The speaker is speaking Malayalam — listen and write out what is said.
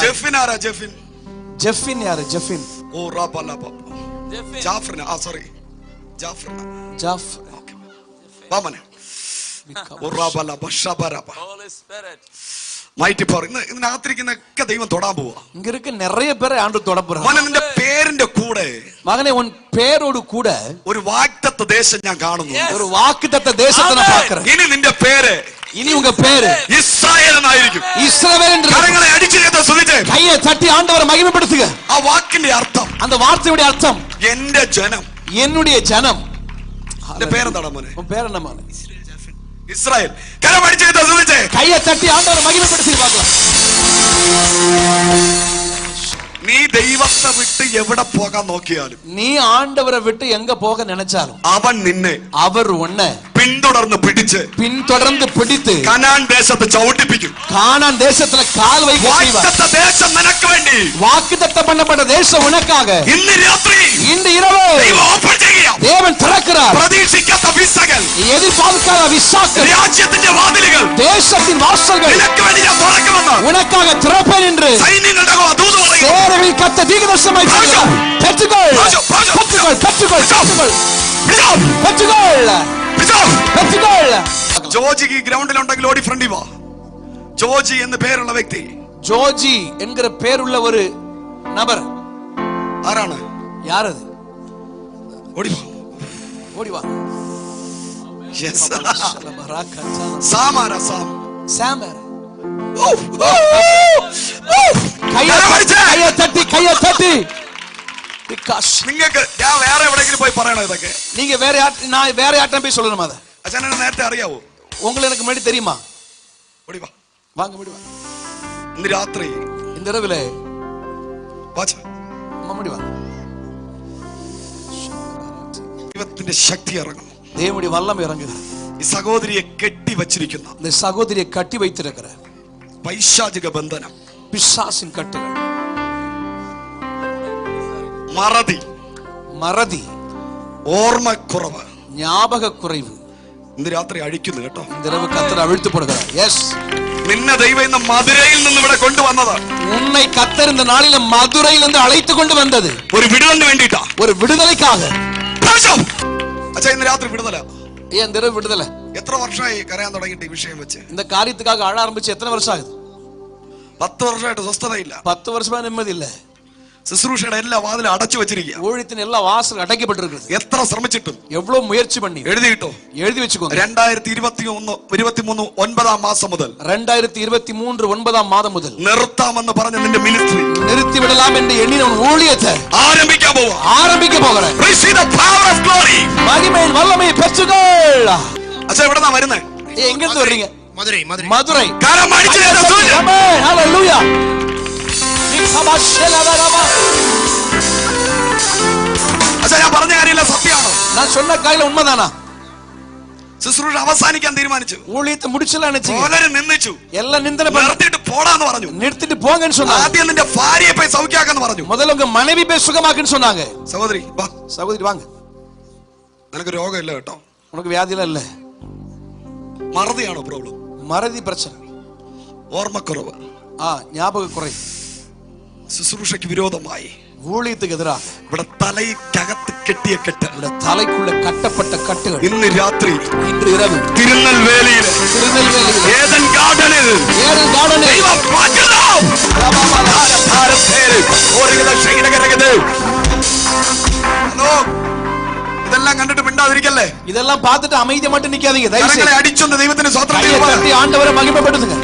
ജെഫിൻ ആരാ? ജെഫിൻ. ജെഫിൻ ആരാ? ജെഫിൻ. ഓ റാബല ബാബ. ജാഫർ. സോറി, ജാഫർ. ജാഫർ. വാമന. ഓ റാബല ബഷബറബ. Mighty power. ഇന്ന് രാത്രിക്കുന്നൊക്കെ ദൈവം തൊടാൻ പോവാ. ഇങ്ങ இருக்க நிறைய பேரை ஆண்டு தொட போறார். മോനെ നിന്റെ പേരിന്റെ കൂടെ, മകനെ ഉൻ പേരോട് കൂടെ ഒരു വാഗ്ദത്ത ദേശം ഞാൻ കാണുന്നു. ഒരു വാഗ്ദത്ത ദേശത്തെ ഞാൻ பார்க்கிறேன். ഇനി നിന്റെ പേര്, ഇനി ഉங்க പേര് ഇസ്രായേൽ എന്നായിരിക്കും. ഇസ്രായേൽ என்று. കരങ്ങളെ അടിച്ചു കേട്ടോ, സ്തുതിച്ചേ. കൈയെ തട്ടി ആண்டവരെ മഹിമപ്പെടുത്തുക. ആ വാക്കിന്റെ അർത്ഥം, அந்த வார்த்தையுடைய அர்த்தம் എന്റെ ജനം, என்னுடைய ஜனம். എന്റെ പേരെന്താണ് മോനെ? ഉൻ പേരെന്താ മോനെ? ഇസ്രായേൽ. കരം അടിച്ചു കേട്ടോ, സ്തുതിച്ചേ. കൈയെ തട്ടി ആണ്ടവരെ മഹിമപ്പെടുത്തി பார்க்கலாம். നീ ദൈവത്തെ വിട്ട് എവിടെ പോകാൻ നോക്കിയാലും, നീ ആണ്ടവരെ വിട്ട് എങ്ക പോക നിனைச்சாலும், അവൻ നിന്നെ, അവർ ഉന്നെ പിന്തുടർന്ന് പിടിച്ച് കനാൻ ദേശത്ത് ചവിട്ടിപ്പിക്കും. കാനാൻ ദേശത്തിലെ കാൽ വയ്ക്കുക. വാഗ്ദത്ത ദേശം നിനക്ക് വേണ്ടി, വാഗ്ദത്തം பண்ணப்பட்ட தேசம் உனக்காக ഇന്ന് രാത്രി, இன்று இரவு ദൈവം ഓപ്പൺ ചെയ്യുക. தேவன் திறக்கிறார். പ്രതീക്ഷിക്കാത്ത വിസകൾ, எதிர்பார்க்காத விசாக்கள், രാജ്യത്തിന്റെ വാതിലുകൾ, தேசத்தின் வாசல்கள் നിനക്ക് വേണ്ടി ഞാൻ തുറക്കുമെന്ന് உனக்காக திறப்பேன் என்று സൈന്യങ്ങളുടെ ദൂത് പറയുന്നു. சேனையில் கர்த்தர் தீர்க்கதரிசனமாய் சொல்கிறார். பெற்றுக்கொள், பெற்றுக்கொள், பெற்றுக்கொள், பெற்றுக்கொள், பெற்றுக்கொள், பெற்றுக்கொள். ജോജി ഈ ഗ്രൗണ്ടിൽ ഉണ്ടെങ്കിൽ ഓടി ഫ്രണ്ടി വാ. ജോജി എന്ന് പേരുള്ള വ്യക്തി, ஜோஜி என்கிற பேருள்ள ஒரு நபர் ആരാണ്? யார் அது? ഓടി വാ, ஓடி வா. യെസ്. சாம் സാമാരാ, സാം. சாமர். കൈയെ തട്ടി നിങ്ങൾക്ക് ഞാൻ വേറെ എവിടെയെങ്കിലും പോയി പറയണോ ഇതൊക്കെ? நீங்க வேற யார்ட்ட போய் சொல்லணும் அத? അച്ഛനെ നേരത്തെ അറിയാവോ? உங்களுக்கு எனக்கு முன்னாடி தெரியுமா? ഓടി വാ, வாங்க முடி வா. ഇന്ന് രാത്രി இந்த இரவுல വാച്ച முடி வா. ദൈവത്തിന്റെ ശക്തി ഇറങ്ങുന്നു. தேவனுடைய வல்லமை இறங்குது. ഈ സഹോദരിയെ കെട്ടി വച്ചിരിക്കുന്ന, இந்த சகோதரியை கட்டி வைத்திருக்கிற പൈശാചിക ബന്ധനം, பிசாசின் கட்டுகள், മറതി, ഓർമ്മക്കുറവ്, ஞாபக குறைவு ഇന്ന് രാത്രി അഴിക്കുന്നു കേട്ടോ. இந்த இரவு கர்த்தர் அவிழ்த்து போடுகிறார். எஸ். നിന്നെ ദൈവം ഇന്ന് മധുരയിൽ നിന്ന് ഇവിടെ കൊണ്ടുവന്നത്, உன்னை கர்த்தர் இந்த நாளில மதுரையில் இருந்து அழைத்து கொண்டு வந்தது ഒരു വിടുതലിന് വേണ്ടിയിട്ടാ, ஒரு விடுதலைக்காக. അച്ഛാ ഇന്ന് രാത്രി വിടുതല. ஏன் இந்த இரவு விடுதலை? എത്ര വർഷമായി കരയാൻ തുടങ്ങിയിട്ട് ഈ വിഷയം വെച്ച്? இந்த காரியத்துக்காக அழ ஆரம்பிச்சு எத்தனை வருஷம் ஆகுது? 10 വർഷമായിട്ട് സ്വസ്ഥതയില്ല. 10 வருஷமா நிம்மதி இல்ல. ശുശ്രൂഷയുടെ എല്ലാ വാതിലും അടച്ചു വെച്ചിരിക്കുക. ஊழியத்தின் எல்லா வாசல் அடைக்கப்பட்டிருக்கிறது. എത്ര ശ്രമിച്ചിട്ടും, எவ்வளவு முயற்சி பண்ணி എഴുതിയിട്ടോ? எழுதி വെച്ചുக்கோங்க. 2023 9 മാസം മുതൽ, 2023 9 മാസം മുതൽ നിർത്താമെന്ന് പറഞ്ഞ നിന്റെ മിനിസ്ട്രി நிறுத்தி விடலாம் என்று எண்ணி உன் ஊழியத்தை ആരംഭിക്കാൻ போகிறேன். Receive the power of glory. மகிமையின் வல்லமையை பெற்றுக்கொள். അച്ഛാ എവിടെന്നാ വരുന്നേ? எங்க இருந்து വர்றீங்க? മധുരൈ. കരം അടിച്ചു കേട്ടോ. ആമേൻ. ഹല്ലേലൂയ. അച്ഛാ ഞാൻ പറഞ്ഞ കാര്യമില്ല, സത്യമാണോ? நான் சொன்ன காரியம் உண்மைதானா? ശുശ്രൂഷ അവസാനിക്കാൻ തീരുമാനിച്ചു. ஊழியத்தை முடிச்சலாம் நினைச்சீங்க. പലരും നിന്ദിച്ചു. எல்லாம் நிந்தனை பண்ணி നിർത്തിയിട്ട് പോടാന്ന് പറഞ്ഞു. நிறுத்திட்டு போங்கன்னு சொன்னாங்க. ആദ്യം നിന്റെ ഭാര്യയെ പോയി സൗഖ്യമാക്കാന്ന് പറഞ്ഞു. முதல்ல உங்க மனைவி போய் சுகமாக்குன்னு சொன்னாங்க. സഹോദരി വാ, சகோதரி வாங்க. നിനക്ക് രോഗമില്ല കേട്ടോ. உனக்கு வியாதிலாம் இல்ல. മറതിയാണോ പ്രോബ്ലം? மறதி பிரச்சனை, ഓർമ്മക്കുറവ്, ஞாபக குறை, ശുശ്രൂഷയ്ക്ക് വിരോധമായി, ஊழியத்துக்கு எதிராக ഇവിടെ തലയ്ക്കകത്ത് കെട്ടിയ കെട്ട്, ഇവിടെ தலைக்குள்ள கட்டப்பட்ட கட்டுகள் ഇന്ന് രാത്രി, இன்று இரவு തിരുനെൽവേലിയിൽ, ഏദൻ ഗാർഡനിൽ ദൈവം മാറ്റുന്നു. ഇതെല്ലാം കണ്ടിട്ട് മിണ്ടാതിരിക്കല്ലേ? இதெல்லாம் பார்த்துட்டு அமைதியா மட்டும் நிக்காதீங்க. தயவு செய்து അടിച്ചൊന്ന് ദൈവത്തിന് സ്വതന്ത്രം ஆண்டவரை மகிமைப்படுத்துங்க.